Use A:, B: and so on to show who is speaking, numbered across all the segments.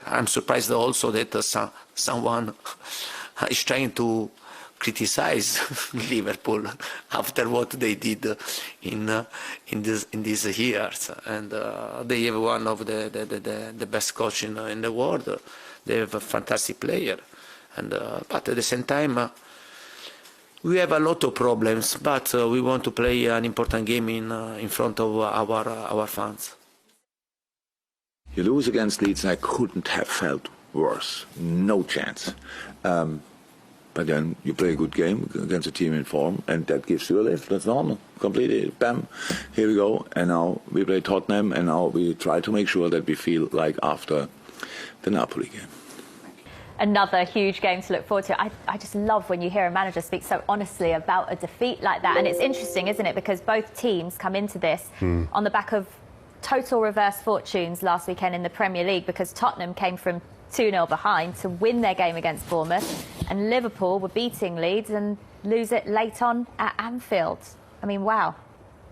A: I'm surprised also that someone is trying to criticize Liverpool after what they did in these years, and they have one of the best coach in the world. They have a fantastic player, and but at the same time we have a lot of problems. But we want to play an important game in front of our fans.
B: You lose against Leeds, I couldn't have felt worse. No chance. But then you play a good game against a team in form, and that gives you a lift. That's normal. Completely. Bam. Here we go. And now we play Tottenham, and now we try to make sure that we feel like after the Napoli game.
C: Another huge game to look forward to. I just love when you hear a manager speak so honestly about a defeat like that. And it's interesting, isn't it? Because both teams come into this on the back of total reverse fortunes last weekend in the Premier League, because Tottenham came from 2-0 behind to win their game against Bournemouth, and Liverpool were beating Leeds and lose it late on at Anfield. I mean, wow.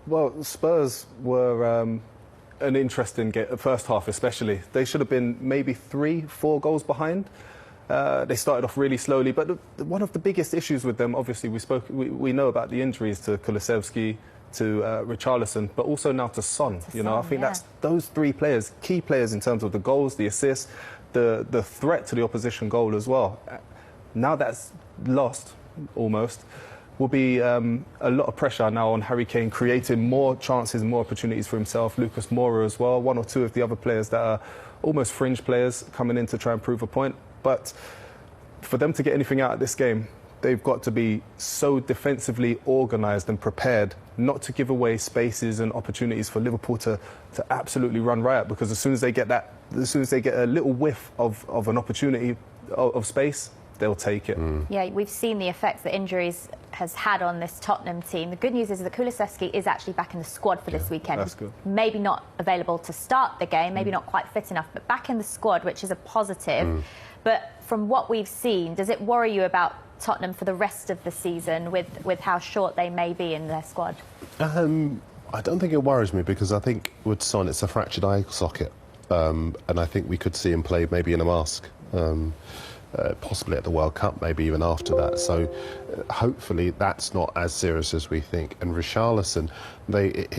D: Well, Spurs were an interesting first half especially. They should have been maybe 3-4 goals behind. They started off really slowly, but one of the biggest issues with them, obviously, we know about the injuries to Kulusevski, to Richarlison, but also now to Son. I think that's those three players, key players in terms of the goals, the assists, the threat to the opposition goal as well. Now that's lost, almost, will be a lot of pressure now on Harry Kane, creating more chances, more opportunities for himself. Lucas Moura as well, one or two of the other players that are almost fringe players coming in to try and prove a point. But for them to get anything out of this game, they've got to be so defensively organised and prepared not to give away spaces and opportunities for Liverpool to absolutely run riot, because as soon as they get a little whiff of an opportunity of space, they'll take it.
C: Yeah, we've seen the effects that injuries has had on this Tottenham team. The good news is that Kulusevski is actually back in the squad for this weekend.
D: That's good.
C: Maybe not available to start the game, maybe not quite fit enough, but back in the squad, which is a positive. But from what we've seen, does it worry you about Tottenham for the rest of the season with how short they may be in their squad?
E: I don't think it worries me, because I think with Son it's a fractured eye socket, and I think we could see him play maybe in a mask, possibly at the World Cup, maybe even after that. So hopefully that's not as serious as we think. And Richarlison,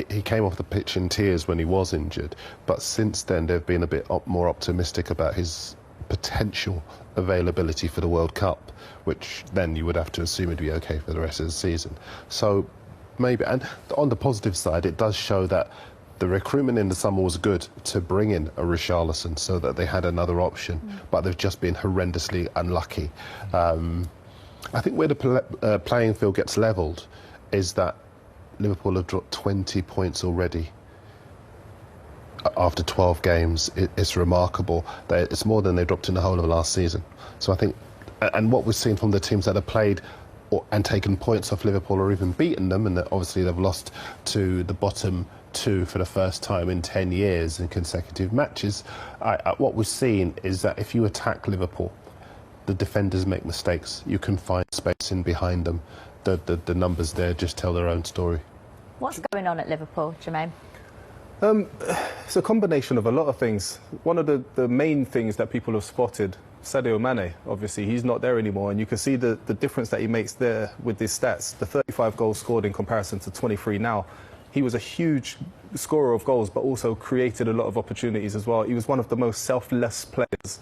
E: he came off the pitch in tears when he was injured, but since then they've been a bit more optimistic about his potential availability for the World Cup, which then you would have to assume it'd be okay for the rest of the season. So maybe, and on the positive side, it does show that the recruitment in the summer was good to bring in a Richarlison so that they had another option, but they've just been horrendously unlucky. I think where the playing field gets levelled is that Liverpool have dropped 20 points already after 12 games. It's remarkable. It's more than they dropped in the whole of last season. So I think, and what we've seen from the teams that have played and taken points off Liverpool or even beaten them, and that obviously they've lost to the bottom two for the first time in 10 years in consecutive matches, what we've seen is that if you attack Liverpool, the defenders make mistakes. You can find space in behind them. The numbers there just tell their own story.
C: What's going on at Liverpool, Jermaine?
D: It's a combination of a lot of things. One of the main things that people have spotted, Sadio Mane, obviously he's not there anymore, and you can see the difference that he makes there with his stats. The 35 goals scored in comparison to 23 now. He was a huge scorer of goals, but also created a lot of opportunities as well. He was one of the most selfless players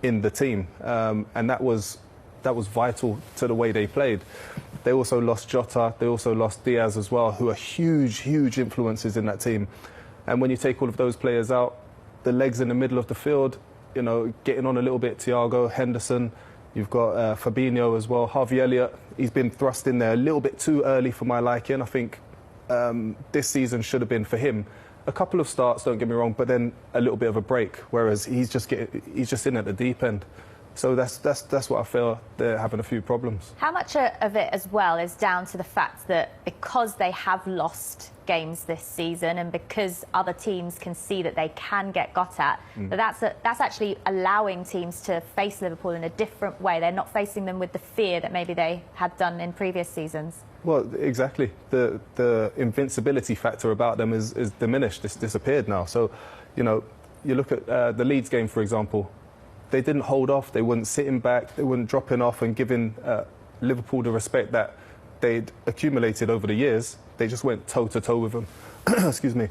D: in the team, and that was vital to the way they played. They also lost Jota, they also lost Diaz as well, who are huge influences in that team. And when you take all of those players out, the legs in the middle of the field, getting on a little bit, Thiago, Henderson, you've got Fabinho as well, Harvey Elliott, he's been thrust in there a little bit too early for my liking. I think this season should have been for him a couple of starts, don't get me wrong, but then a little bit of a break, whereas he's just in at the deep end. So that's what I feel they're having a few problems. How much
C: of it as well is down to the fact that because they have lost games this season and because other teams can see that they can get got at, that's actually allowing teams to face Liverpool in a different way. They're not facing them with the fear that maybe they had done in previous seasons.
D: Well, exactly. The invincibility factor about them is diminished. It's disappeared now. So, you look at the Leeds game, for example. they didn't hold off, they weren't sitting back, they weren't dropping off and giving Liverpool the respect that they'd accumulated over the years. They just went toe-to-toe with them. Excuse me.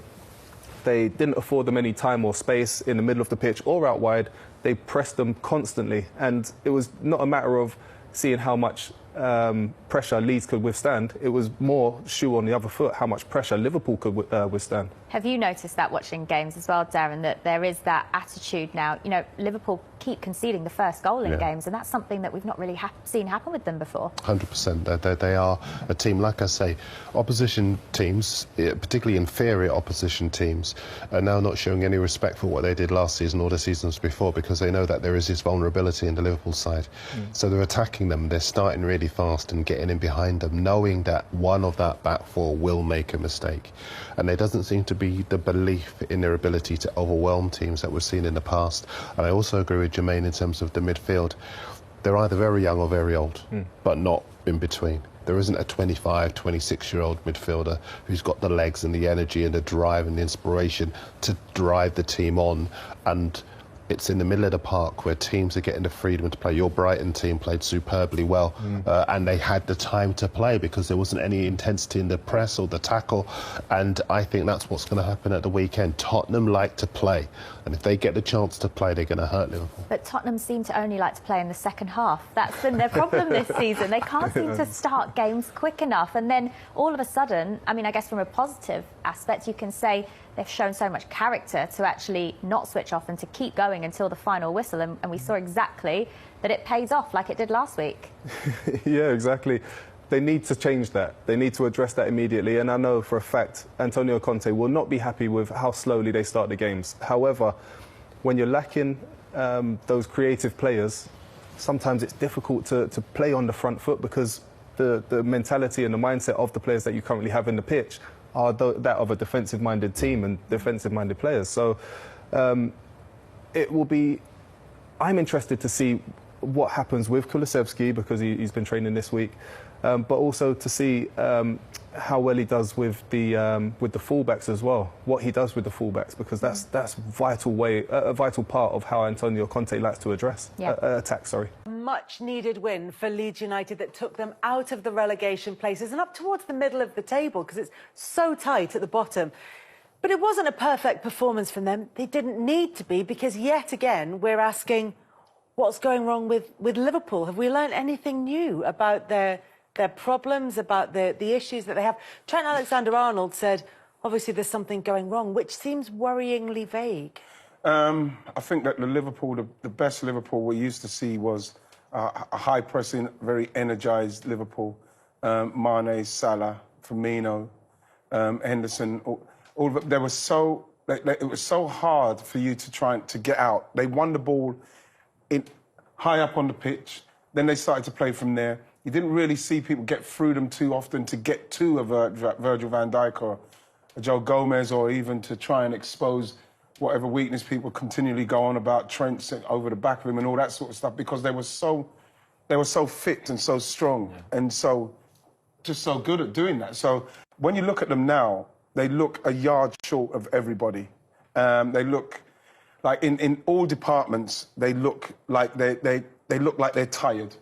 D: They didn't afford them any time or space in the middle of the pitch or out wide. They pressed them constantly, and it was not a matter of seeing how much pressure Leeds could withstand. It was more shoe on the other foot, how much pressure Liverpool could withstand.
C: Have you noticed that watching games as well, Darren, that there is that attitude now? You know, Liverpool keep conceding the first goal in games, and that's something that we've not really seen happen with them before.
E: 100%. They are a team, like I say, opposition teams, particularly inferior opposition teams, are now not showing any respect for what they did last season or the seasons before, because they know that there is this vulnerability in the Liverpool side. So they're attacking them, they're starting really fast and getting in behind them, knowing that one of that back four will make a mistake. And there doesn't seem to be the belief in their ability to overwhelm teams that we've seen in the past. And I also agree with Jermaine in terms of the midfield. They're either very young or very old, but not in between. There isn't a 25, 26-year-old midfielder who's got the legs and the energy and the drive and the inspiration to drive the team on. And it's in the middle of the park where teams are getting the freedom to play. Your Brighton team played superbly well, and they had the time to play because there wasn't any intensity in the press or the tackle. And I think that's what's going to happen at the weekend. Tottenham like to play, and if they get the chance to play, they're going to hurt Liverpool.
C: But Tottenham seem to only like to play in the second half. That's been their problem this season. They can't seem to start games quick enough. And then all of a sudden, I mean, I guess from a positive aspect, you can say they've shown so much character to actually not switch off and to keep going until the final whistle. And we saw exactly that it pays off like it did last week.
D: Yeah, exactly. They need to change that. They need to address that immediately. And I know for a fact Antonio Conte will not be happy with how slowly they start the games. However, when you're lacking those creative players, sometimes it's difficult to play on the front foot because the mentality and the mindset of the players that you currently have in the pitch are that of a defensive-minded team and defensive-minded players. So it will be... I'm interested to see what happens with Kulusevski because he's been training this week, but also to see how well he does with the fullbacks as well. What he does with the fullbacks, because that's a vital part of how Antonio Conte likes to address attack. Sorry.
F: Much needed win for Leeds United that took them out of the relegation places and up towards the middle of the table because it's so tight at the bottom. But it wasn't a perfect performance from them. They didn't need to be, because yet again we're asking what's going wrong with Liverpool. Have we learned anything new about their problems, about the issues that they have? Trent Alexander-Arnold said obviously there's something going wrong, which seems worryingly vague.
G: I think that the best Liverpool we used to see was a high-pressing, very energised Liverpool. Mane, Salah, Firmino, Henderson, all of it. It was so hard for you to try to get out. They won the ball high up on the pitch. Then they started to play from there. You didn't really see people get through them too often to get to a Virgil van Dijk or a Joe Gomez, or even to try and expose whatever weakness people continually go on about Trent over the back of him and all that sort of stuff, because they were so fit and so strong and just so good at doing that. So when you look at them now, they look a yard short of everybody. They look like in all departments, they look like they look like they're tired.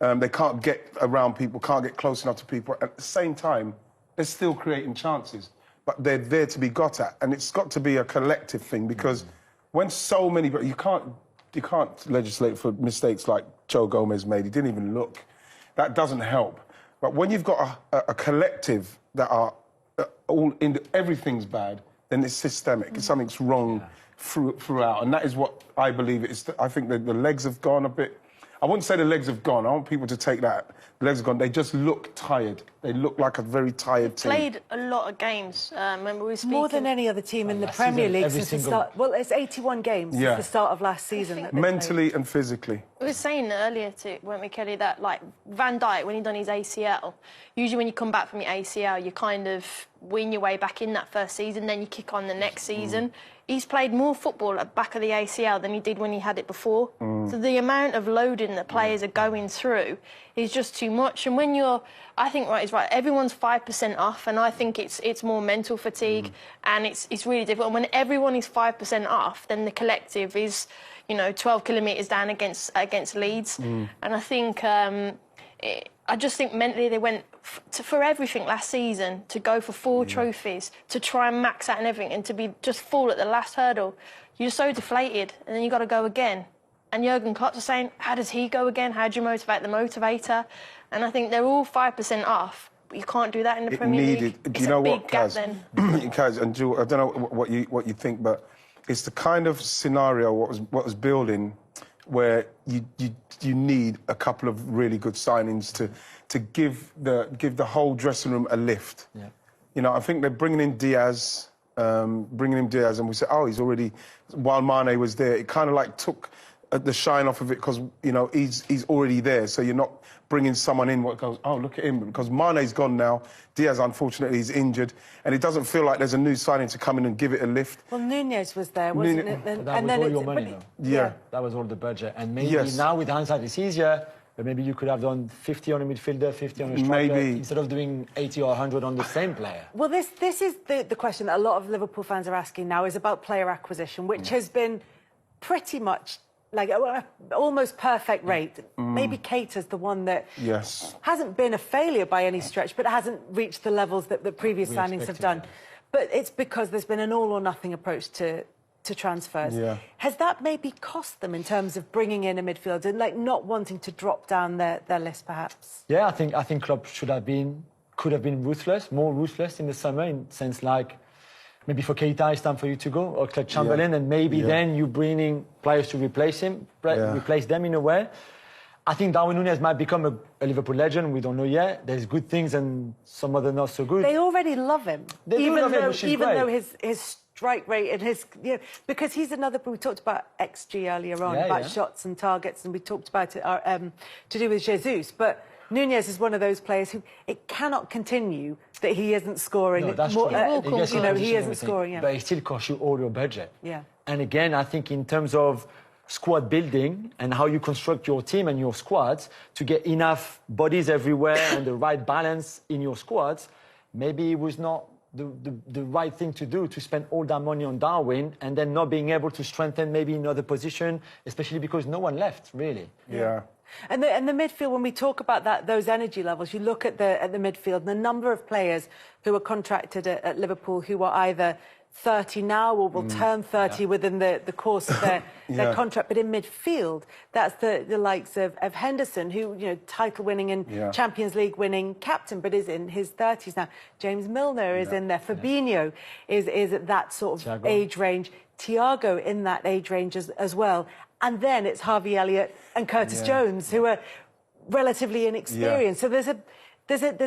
G: They can't get around people, can't get close enough to people. At the same time, they're still creating chances, but they're there to be got at. And it's got to be a collective thing, because when so many... You can't legislate for mistakes like Joe Gomez made. He didn't even look. That doesn't help. But when you've got a collective that are everything's bad, then it's systemic. Something's wrong throughout. And that is what I believe it is. I think that the legs have gone a bit... I wouldn't say the legs have gone. I want people to take that. The legs have gone. They just look tired. They look like a very tired team.
H: Played a lot of games. Remember we were speaking...
F: More than any other team in the Premier League since the start. Well, it's 81 games since the start of last season.
G: Mentally and physically.
H: We were saying earlier, weren't we, Kelly, that like Van Dijk, when he done his ACL, usually when you come back from your ACL, you kind of win your way back in that first season, then you kick on the next season. He's played more football at the back of the ACL than he did when he had it before. So the amount of loading that players are going through is just too much. And when you're, I think is right, everyone's 5% off, and I think it's more mental fatigue, and it's really difficult. And when everyone is 5% off, then the collective is, you know, 12 kilometres down against Leeds. And I think, I just think mentally they went for everything last season, to go for 4 trophies, to try and max out and everything, and to be just fall at the last hurdle. You're so deflated, and then you got to go again. And Jurgen Klopp was saying, how does he go again? How do you motivate the motivator? And I think they're all 5% off, but you can't do that in the Premier League.
G: Do you know what,
H: Kaz?
G: Kaz and Jules, I don't know what you think, but it's the kind of scenario what was building where you need a couple of really good signings to give the whole dressing room a lift. Yeah. You know, I think they're bringing in Diaz, and we said, oh, he's already. While Mane was there, it kind of like took the shine off of it because, you know, he's already there. So you're not bringing someone in what goes, oh, look at him. Because Mane's gone now. Diaz, unfortunately, is injured. And it doesn't feel like there's a new signing to come in and give it a lift.
F: Well, Nunez was there, wasn't it?
I: And that was all your money, though.
G: Yeah.
I: That was all the budget. And maybe now, with hindsight, it's easier. But maybe you could have done 50 on a midfielder, 50 on a striker, instead of doing 80 or 100 on the same player.
F: Well, this is the question that a lot of Liverpool fans are asking now, is about player acquisition, which has been pretty much like almost perfect rate. Maybe Keita's the one that hasn't been a failure by any stretch, but hasn't reached the levels that the previous signings have done. But it's because there's been an all-or-nothing approach to transfers. Yeah. Has that maybe cost them in terms of bringing in a midfielder and like not wanting to drop down their list, perhaps?
I: Yeah, I think Klopp could have been ruthless, more ruthless in the summer, in the sense like maybe for Keita it's time for you to go, or Claire Chamberlain, and maybe then you bring in players to replace him, replace them in a way. I think Darwin Núñez might become a Liverpool legend. We don't know yet. There's good things and some other not so good.
F: They already love him,
I: even
F: though his strike rate and his, you know, because he's another. We talked about XG earlier on, about shots and targets, and we talked about it to do with Jesus. But Núñez is one of those players who it cannot continue that he isn't scoring.
I: No, that's true.
F: He isn't scoring.
I: But it still costs you all your budget.
F: Yeah.
I: And again, I think in terms of squad building and how you construct your team and your squads to get enough bodies everywhere and the right balance in your squads, maybe it was not the right thing to do, to spend all that money on Darwin and then not being able to strengthen maybe another position, especially because no one left, really.
G: Yeah.
F: And the midfield, when we talk about those energy levels, you look at the midfield and the number of players who are contracted at Liverpool who are either 30 now or will turn 30 within the course of their contract. But in midfield, that's the likes of Henderson, who, you know, title-winning and Champions League-winning captain, but is in his 30s now. James Milner is in there. Fabinho is at that sort of age range. Thiago in that age range as well. And then it's Harvey Elliott and Curtis Jones, who are relatively inexperienced. So there's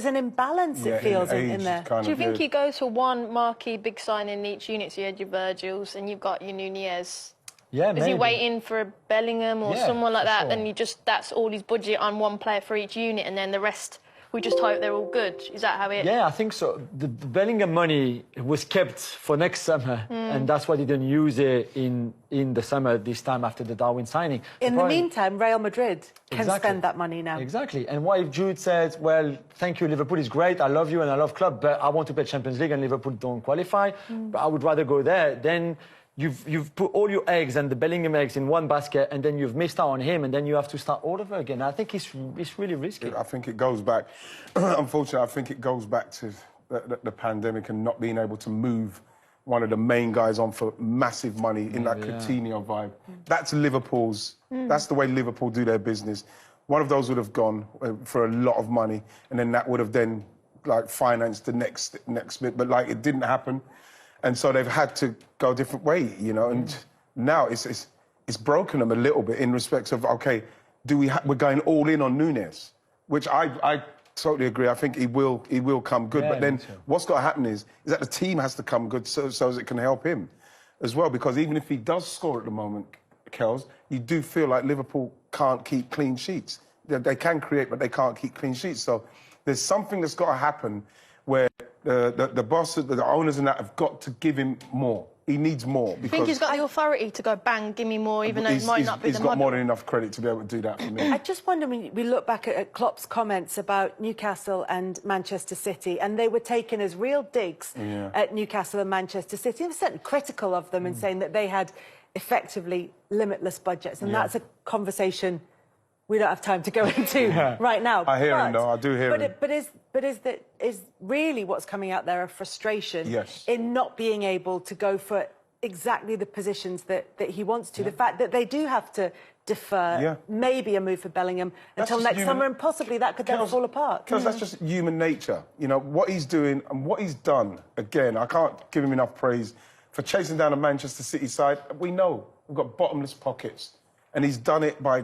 F: an imbalance, it feels, in there.
H: Do you think he goes for one marquee big sign in each unit? So you had your Virgils and you've got your Núñez.
I: Yeah,
H: Is he waiting for a Bellingham or someone like that? Then that's all his budget on one player for each unit, and then the rest, we just hope they're all good. Is that how it?
I: Yeah, I think so. The Bellingham money was kept for next summer, and that's why they didn't use it in the summer this time after the Darwin signing.
F: In the meantime, Real Madrid can spend that money now.
I: Exactly. And what if Jude says, well, thank you, Liverpool is great, I love you and I love Klopp, but I want to play Champions League and Liverpool don't qualify, but I would rather go there. Then you've put all your eggs and the Bellingham eggs in one basket, and then you've missed out on him, and then you have to start all over again. I think it's really risky.
G: I think it goes back, unfortunately, I think it goes back to the pandemic and not being able to move one of the main guys on for massive money in that Coutinho vibe. That's Liverpool's, that's the way Liverpool do their business. One of those would have gone for a lot of money, and then that would have then like financed the next bit, but like it didn't happen. And so they've had to go a different way, you know, and now it's broken them a little bit in respects of, okay, we're going all in on Núñez, which I totally agree. I think he will come good. But then what's got to happen is that the team has to come good so as it can help him as well. Because even if he does score at the moment, Kels, you do feel like Liverpool can't keep clean sheets. They can create, but they can't keep clean sheets. So there's something that's got to happen where the boss, the owners and that have got to give him more. He needs more.
H: I think he's got the authority to go, bang, give me more, even though it might not be the
G: He's got more than enough credit to be able to do that for me.
F: I just wonder, when we look back at Klopp's comments about Newcastle and Manchester City, and they were taken as real digs at Newcastle and Manchester City. He was certainly critical of them in saying that they had effectively limitless budgets, and that's a conversation we don't have time to go into right now.
G: I hear him, though. I do hear him.
F: But is really what's coming out there a frustration
G: Yes.
F: in not being able to go for exactly the positions that he wants to? The fact that they do have to defer maybe a move for Bellingham until next summer, and possibly that could then fall apart.
G: Because that's just human nature. You know, what he's doing and what he's done, again, I can't give him enough praise for chasing down a Manchester City side. We know we've got bottomless pockets, and he's done it by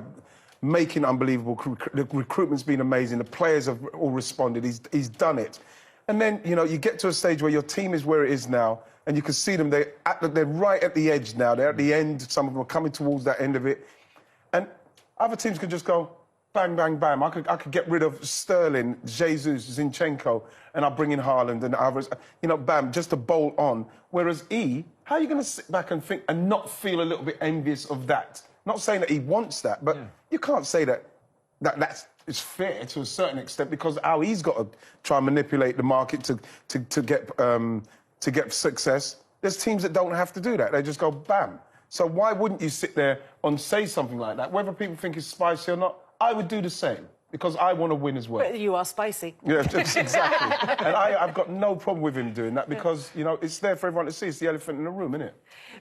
G: making unbelievable. The recruitment's been amazing. The players have all responded. He's done it. And then, you know, you get to a stage where your team is where it is now, and you can see them. They're right at the edge now. They're at the end. Some of them are coming towards that end of it. And other teams could just go, bang, bang, bang. I could get rid of Sterling, Jesus, Zinchenko, and I'll bring in Haaland and others. You know, bam, just to bolt on. Whereas how are you going to sit back and think and not feel a little bit envious of that? Not saying that he wants that, but you can't say that's fair to a certain extent, because how he's got to try and manipulate the market to get success. There's teams that don't have to do that. They just go bam. So why wouldn't you sit there and say something like that? Whether people think it's spicy or not, I would do the same, because I want to win as well.
F: But you are spicy.
G: Yeah, exactly. And I've got no problem with him doing that, because, you know, it's there for everyone to see. It's the elephant in the room, isn't it?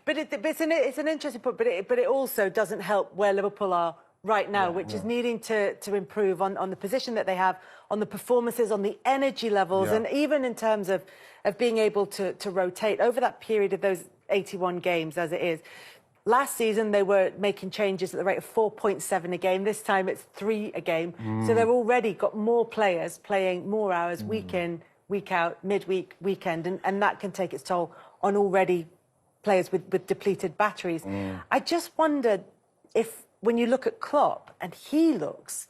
F: But it's an interesting point, but it also doesn't help where Liverpool are right now, which is needing to improve on the position that they have, on the performances, on the energy levels, and even in terms of being able to rotate over that period of those 81 games as it is. Last season, they were making changes at the rate of 4.7 a game. This time, it's 3 a game. So they've already got more players playing more hours week in, week out, midweek, weekend, and that can take its toll on already players with depleted batteries. I just wondered if, when you look at Klopp, and he looks,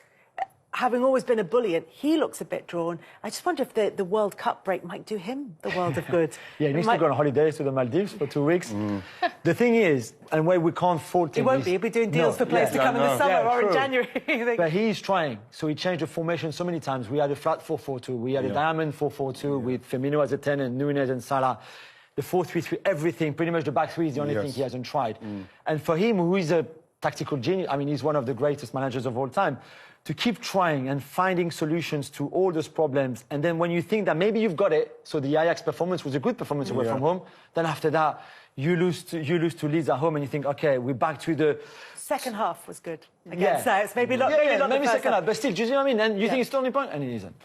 F: having always been a bully, he looks a bit drawn. I just wonder if the World Cup break might do him the world of good.
I: He needs to go on holidays to the Maldives for 2 weeks. The thing is, and where we can't fault him...
F: He won't be. He'll be doing deals for players to come in the summer or in January.
I: But he's trying. So he changed the formation so many times. We had a flat 4-4-2. We had a diamond 4-4-2 with Firmino as a 10 and Núñez and Salah. The 4-3-3, everything, pretty much the back three is the only thing he hasn't tried. And for him, who is a tactical genius, I mean, he's one of the greatest managers of all time, to keep trying and finding solutions to all those problems. And then when you think that maybe you've got it, so the Ajax performance was a good performance away from home, then after that, you lose to Leeds at home, and you think, OK, we're back to the...
F: Second half was good against Ajax. Maybe not the
I: maybe
F: first
I: second half,
F: half.
I: but still, do you see what I mean? And you think it's the only point? And it isn't.